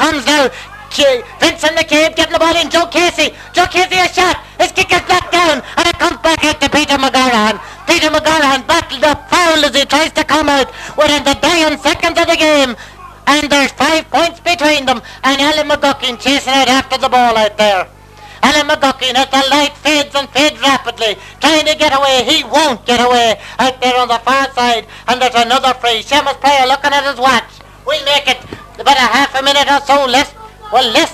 comes now Vincent McCabe getting the ball in. Joe Casey a shot. His kick is blocked down and it comes back out to Peter McGarahan. Peter McGarahan battled up foul as he tries to come out within the dying seconds of the game. And there's 5 points between them, and Alan McGuckin chasing out after the ball out there. Alan McGuckin, as the light fades and fades rapidly, trying to get away. He won't get away out there on the far side. And there's another free. Seamus player looking at his watch. We'll make it about a half a minute or so less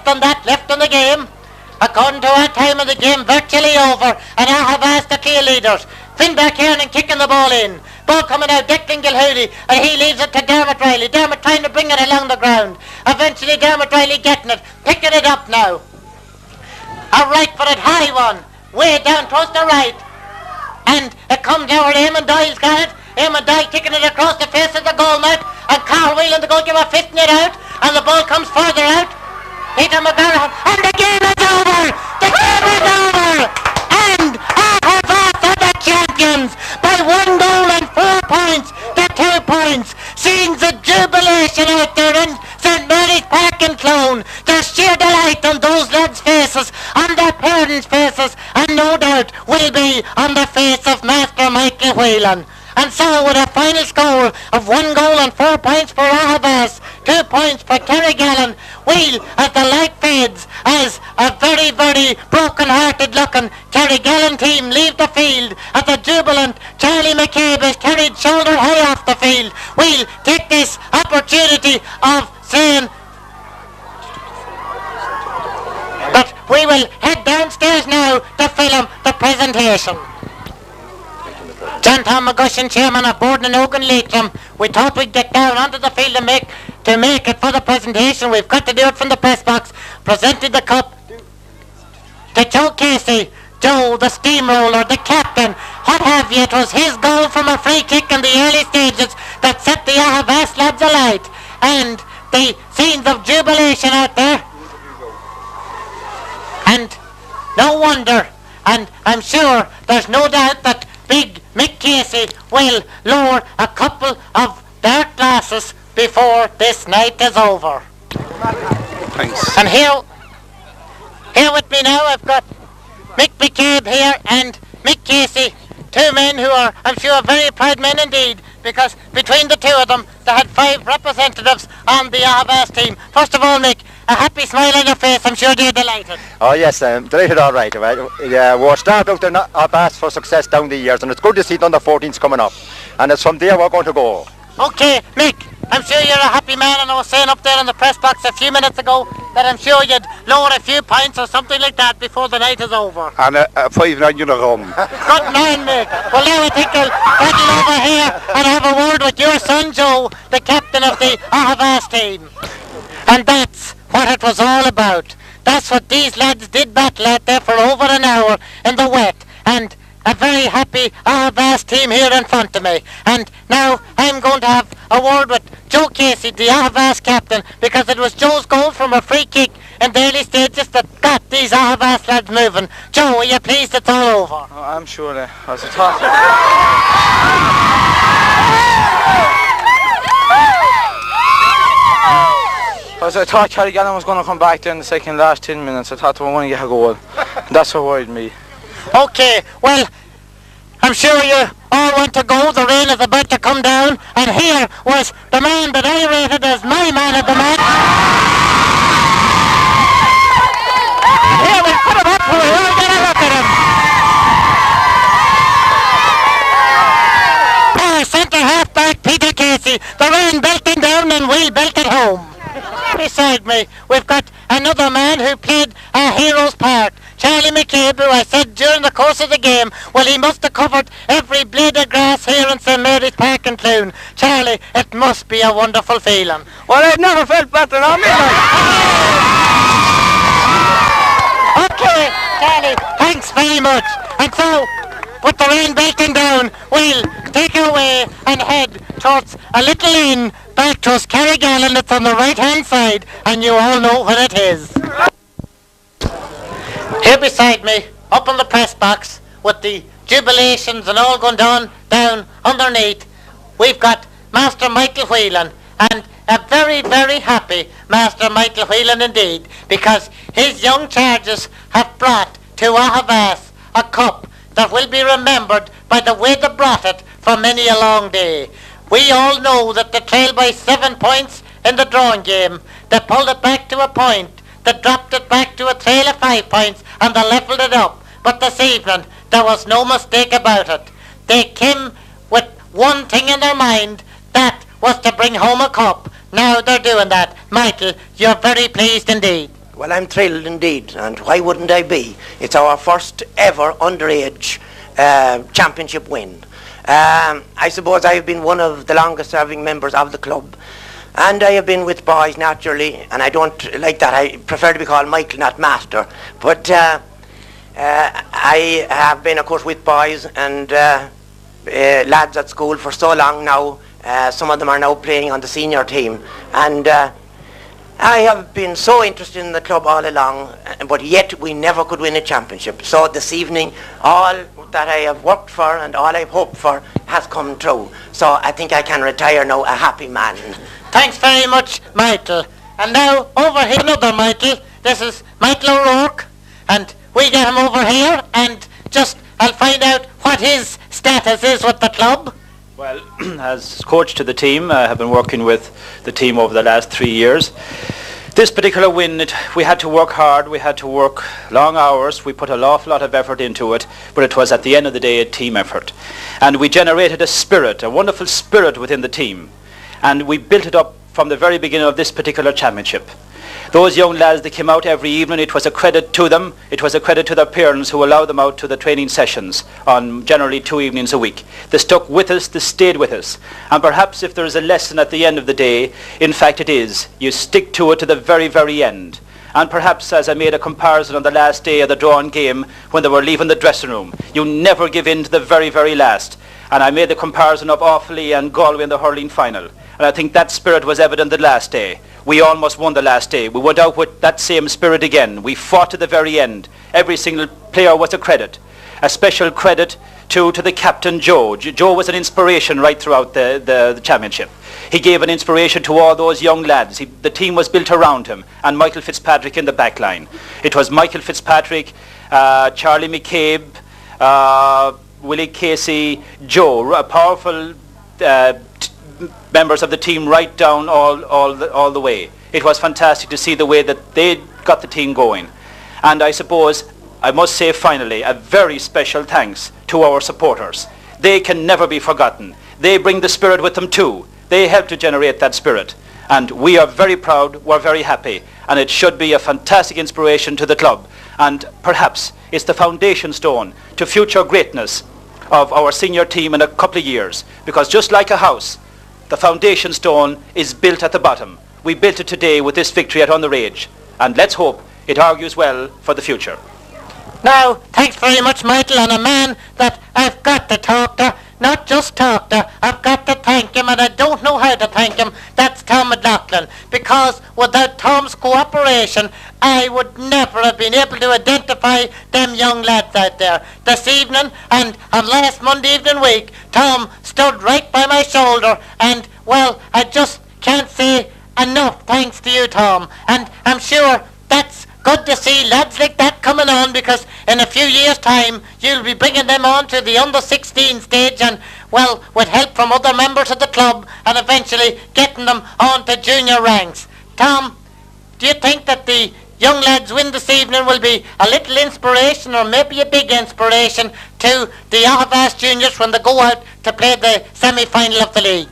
than that left in the game. According to our time of the game, virtually over, and Aughavas the clear leaders. Finn back here and kicking the ball in. Ball coming out, Declan Gilhoody, and he leaves it to Dermot Riley. Dermot trying to bring it along the ground. Eventually Dermot Riley getting it, picking it up now. A right-footed high one, way down towards the right. And it comes over, Eamon Doyle's got it. Eamon Doyle kicking it across the face of the goal mat. And Carl Whelan, the goalkeeper, fisting it out. And the ball comes further out. Peter McGarahan, and the game is over! The game is over! And Aughavas are the champions by 1 goal and 4 points to 2 points. Seeing the jubilation out there in St. Mary's Park in Clone. There's sheer delight on those lads' faces, on their parents' faces, and no doubt will be on the face of Master Michael Whelan. And so with a final score of 1 goal and 4 points for Aughavas, 2 points for Carrigallen, we'll, as the light fades, as a very, very broken-hearted looking Carrigallen team leave the field, as the jubilant Charlie McCabe is carried shoulder high off the field, we'll take this opportunity of saying that we will head downstairs now to film the presentation. John Tom McGushin, chairman of Borden and Ogan Leitrim. We thought we'd get down onto the field to make it for the presentation. We've got to do it from the press box. Presented the cup to Joe Casey. Joe, the steamroller, the captain, what have you. It was his goal from a free kick in the early stages that set the Aughavas lads alight. And the scenes of jubilation out there. And no wonder, and I'm sure there's no doubt that big Mick Casey will lower a couple of dark glasses before this night is over. Thanks. And here with me now I've got Mick McCabe here and Mick Casey, 2 men who are, I'm sure, very proud men indeed, because between the 2 of them they had 5 representatives on the Aughavas team. First of all, Mick, a happy smile on your face. I'm sure you're delighted. Oh yes, I'm delighted, all right. We're starting out to Aughavas for success down the years, and it's good to see the under 14s coming up, and it's from there we're going to go. Okay, Mick, I'm sure you're a happy man, and I was saying up there in the press box a few minutes ago that I'm sure you'd lower a few pints or something like that before the night is over. And a 5-9 unit rum. Good man, Mick. Well, now I think I'll battle over here and have a word with your son Joe, the captain of the Aughavas team. And that's what it was all about. That's what these lads did battle out there for over an hour in the wet. And a very happy Aughavas team here in front of me. And now I'm going to have a word with Joe Casey, the Aughavas captain, because it was Joe's goal from a free kick in the early stages that got these Aughavas lads moving. Joe, are you pleased it's all over? Oh, I'm sure that as I thought. As I thought Carrigallen was going to come back there in the last 10 minutes, I thought they were going to get a goal. That's what worried me. Okay, well, I'm sure you all want to go. The rain is about to come down, and here was the man that I rated as my man of the match. Here, we'll put him up for you. We'll get a look at him. Centre half-back Peter Casey. The rain belting down and we'll belt it home. Beside me, we've got another man who played a hero's part. Charlie McCabe, who I said during the course of the game, well, he must have covered every blade of grass here in St. Mary's Park in Cloone. Charlie, it must be a wonderful feeling. Well, I've never felt better on me. Okay, Charlie, thanks very much. And so, with the rain belting down, we'll take our way and head towards a little inn back towards Carrigallen. It's on the right-hand side, and you all know what it is. Here beside me, up in the press box, with the jubilations and all going down underneath, we've got Master Michael Whelan, and a very, very happy Master Michael Whelan indeed, because his young charges have brought to Aughavas a cup that will be remembered by the way they brought it for many a long day. We all know that they trailed by 7 points in the drawing game. They pulled it back to a point. They dropped it back to a trail of 5 points, and they levelled it up. But this evening, there was no mistake about it. They came with one thing in their mind, that was to bring home a cup. Now they're doing that. Michael, you're very pleased indeed. Well, I'm thrilled indeed, and why wouldn't I be? It's our first ever underage championship win. I suppose I have been one of the longest serving members of the club, and I have been with boys naturally, and I don't like that. I prefer to be called Michael, not Master. But I have been, of course, with boys and lads at school for so long now. Some of them are now playing on the senior team, and I have been so interested in the club all along, but yet we never could win a championship. So this evening, all that I have worked for and all I've hoped for has come true. So I think I can retire now a happy man. Thanks very much, Michael. And now, over here, another Michael. This is Michael O'Rourke, and we get him over here, and I'll find out what his status is with the club. Well, as coach to the team, I have been working with the team over the last 3 years. This particular win, we had to work hard, we had to work long hours, we put an awful lot of effort into it, but it was at the end of the day a team effort. And we generated a spirit, a wonderful spirit within the team. And we built it up from the very beginning of this particular championship. Those young lads that came out every evening, it was a credit to them. It was a credit to their parents who allowed them out to the training sessions on generally 2 evenings a week. They stuck with us, they stayed with us. And perhaps if there is a lesson at the end of the day, in fact it is. You stick to it to the very, very end. And perhaps, as I made a comparison on the last day of the drawn game when they were leaving the dressing room, you never give in to the very, very last. And I made the comparison of Offaly and Galway in the hurling final. And I think that spirit was evident the last day. We almost won the last day. We went out with that same spirit again. We fought to the very end. Every single player was a credit. A special credit to the captain, Joe. Joe was an inspiration right throughout the championship. He gave an inspiration to all those young lads. The team was built around him, and Michael Fitzpatrick in the back line. It was Michael Fitzpatrick, Charlie McCabe, Willie Casey, Joe, a powerful members of the team right down all the way. It was fantastic to see the way that they got the team going. And I suppose I must say finally a very special thanks to our supporters. They can never be forgotten. They bring the spirit with them too. They help to generate that spirit. And we are very proud, we're very happy, and it should be a fantastic inspiration to the club. And perhaps it's the foundation stone to future greatness of our senior team in a couple of years. Because just like a house, the foundation stone is built at the bottom. We built it today with this victory at On the Rage, and let's hope it argues well for the future. Now, thanks very much, Michael, and a man that I've got to talk to, not just talk to, I've got to thank him, and I don't know how to thank him. That's Tom McLaughlin, because without Tom's cooperation, I would never have been able to identify them young lads out there. This evening and on last Monday evening week, Tom stood right by my shoulder, and, well, I just can't say enough thanks to you, Tom. And I'm sure that's good to see lads like that coming on, because in a few years' time you'll be bringing them on to the under-16 stage, and, well, with help from other members of the club, and eventually getting them on to junior ranks. Tom, do you think that the young lads win this evening will be a little inspiration, or maybe a big inspiration, to the Aughavas juniors when they go out to play the semi-final of the league?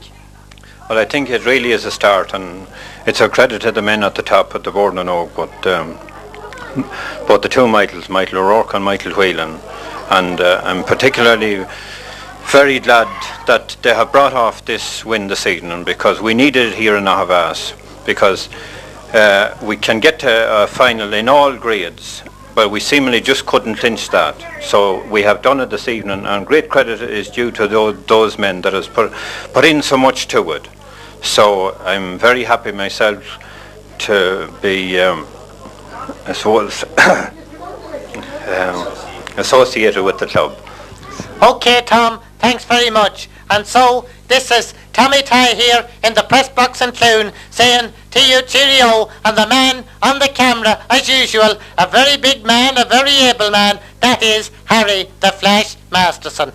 Well, I think it really is a start, and it's a credit to the men at the top at the board and Oak, but the two Michaels, Michael O'Rourke and Michael Whelan, and I'm particularly very glad that they have brought off this win this evening, because we needed it here in Aughavas, because we can get to a final in all grades, but we seemingly just couldn't clinch that. So we have done it this evening, and great credit is due to those men that has put in so much to it. So I'm very happy myself to be associated with the club. Okay, Tom, thanks very much. And so this is Tommy Tighe here in the press box in Clune, saying to you cheerio, and the man on the camera, as usual, a very big man, a very able man, that is Harry the Flash Masterson.